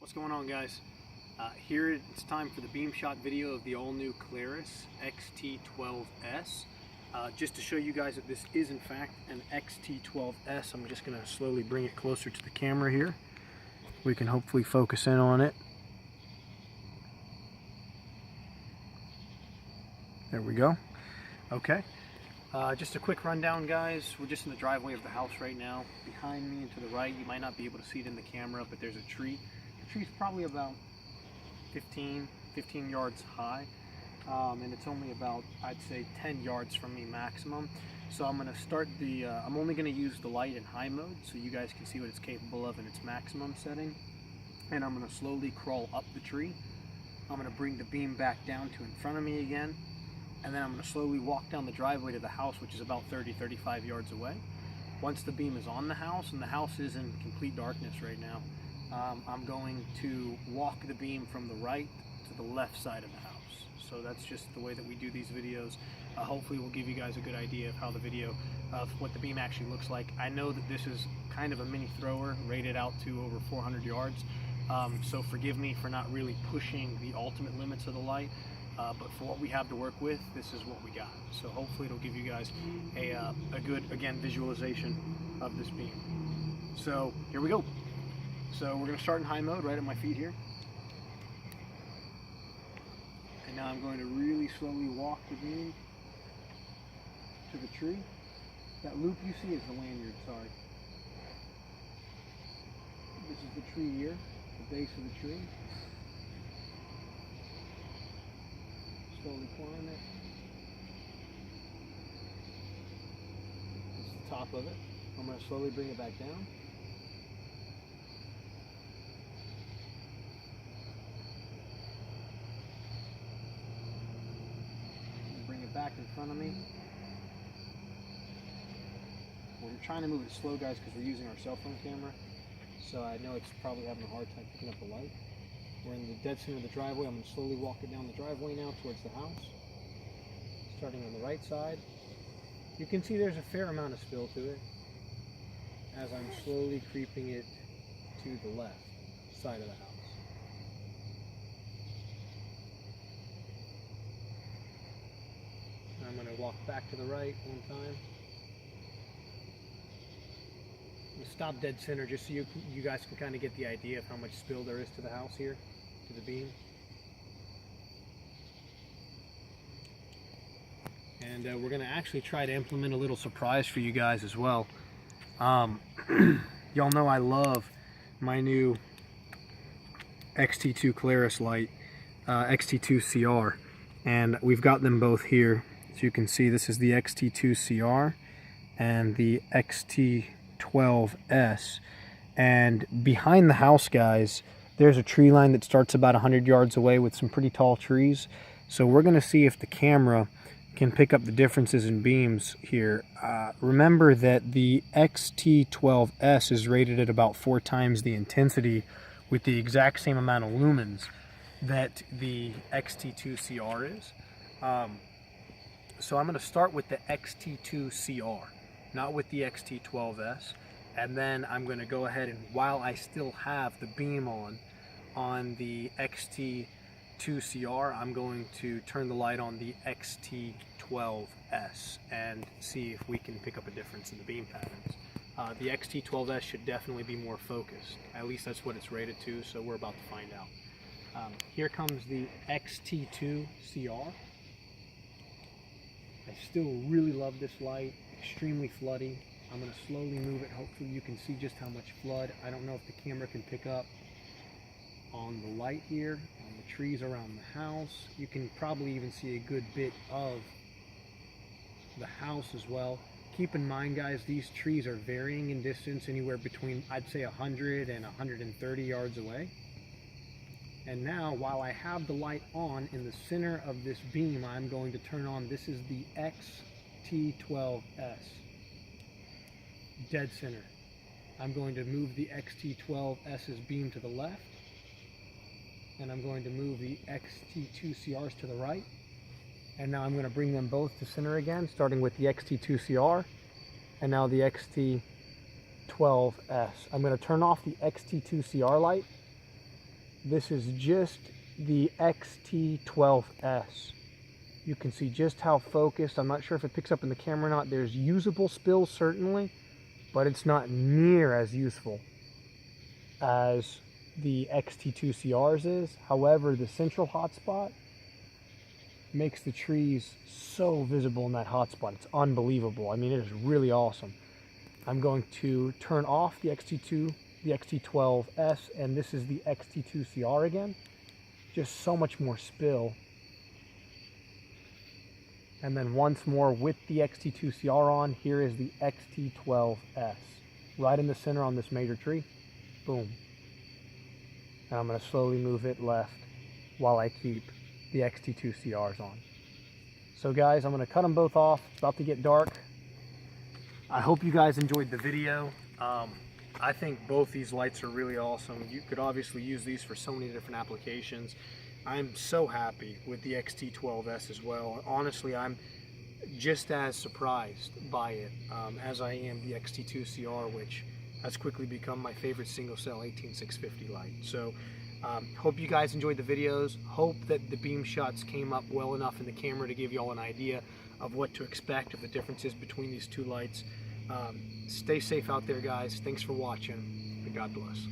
What's going on, guys? Here it's time for the beam shot video of the all-new Klarus XT12S. Just to show you guys that this is in fact an XT12S, I'm just going to slowly bring it closer to the camera here. We can hopefully focus in on it. There we go. Okay. Just a quick rundown, guys. We're just in the driveway of the house right now. Behind me and to the right, you might not be able to see it in the camera, but there's a tree. The tree's probably about 15 yards high, and it's only about, I'd say, 10 yards from me maximum. So I'm going to start the, I'm only going to use the light in high mode so you guys can see what it's capable of in its maximum setting. And I'm going to slowly crawl up the tree. I'm going to bring the beam back down to in front of me again. And then I'm going to slowly walk down the driveway to the house, which is about 30-35 yards away. Once the beam is on the house, and the house is in complete darkness right now, I'm going to walk the beam from the right to the left side of the house. So that's just the way that we do these videos. Hopefully we'll give you guys a good idea of how the video, of what the beam actually looks like. I know that this is kind of a mini thrower, rated out to over 400 yards. So forgive me for not really pushing the ultimate limits of the light. But for what we have to work with, this is what we got. So hopefully it'll give you guys a good, again, visualization of this beam. So here we go. So we're going to start in high mode right at my feet here. And now I'm going to really slowly walk the beam to the tree. That loop you see is the lanyard, sorry. This is the tree here, the base of the tree. Slowly climb it. This is the top of it. I'm going to slowly bring it back down. Bring it back in front of me. We're trying to move it slow, guys, because we're using our cell phone camera. So I know it's probably having a hard time picking up the light. We're in the dead center of the driveway. I'm going to slowly walk it down the driveway now towards the house. Starting on the right side. You can see there's a fair amount of spill to it as I'm slowly creeping it to the left side of the house. I'm going to walk back to the right one time. I'm going to stop dead center just so you guys can kind of get the idea of how much spill there is to the house here, to the beam. And we're going to actually try to implement a little surprise for you guys as well. Y'all know I love my new XT2 Klarus light, XT2CR, and we've got them both here. As you can see, this is the XT2CR and the XT12S. And behind the house, guys, there's a tree line that starts about 100 yards away with some pretty tall trees. So we're going to see if the camera can pick up the differences in beams here. Remember that the XT12S is rated at about 4 times the intensity with the exact same amount of lumens that the XT2CR is. So I'm going to start with the XT2CR, not with the XT12S. And then I'm going to go ahead and, while I still have the beam on the XT2CR, I'm going to turn the light on the XT12S and see if we can pick up a difference in the beam patterns. The XT12S should definitely be more focused. At least that's what it's rated to, so we're about to find out. Here comes the XT2CR. I still really love this light, extremely floody. I'm going to slowly move it. Hopefully you can see just how much flood. I don't know if the camera can pick up on the light here, on the trees around the house. You can probably even see a good bit of the house as well. Keep in mind, guys, these trees are varying in distance anywhere between, I'd say, 100 and 130 yards away. And now, while I have the light on in the center of this beam, I'm going to turn on, this is the XT12S. Dead center. I'm going to move the XT12S's beam to the left, and I'm going to move the XT2CRs to the right, and now I'm going to bring them both to center again, starting with the XT2CR and now the XT12S. I'm going to turn off the XT2CR light This is just the XT12S. You can see just how focused. I'm not sure if it picks up in the camera or not. There's usable spills certainly, but it's not near as useful as the XT2CR's is. However, the central hotspot makes the trees so visible in that hotspot. It's unbelievable. I mean, it is really awesome. I'm going to turn off the XT12S, and this is the XT2CR again. Just so much more spill. And then once more with the XT2CR on, here is the XT12S. Right in the center on this major tree. Boom. And I'm going to slowly move it left while I keep the XT2CRs on. So guys, I'm going to cut them both off. It's about to get dark. I hope you guys enjoyed the video. I think both these lights are really awesome. You could obviously use these for so many different applications. I'm so happy with the XT12S as well. Honestly, I'm just as surprised by it as I am the XT2CR, which has quickly become my favorite single cell 18650 light. So hope you guys enjoyed the videos. Hope that the beam shots came up well enough in the camera to give you all an idea of what to expect, of the differences between these two lights. Stay safe out there, guys. Thanks for watching, and God bless.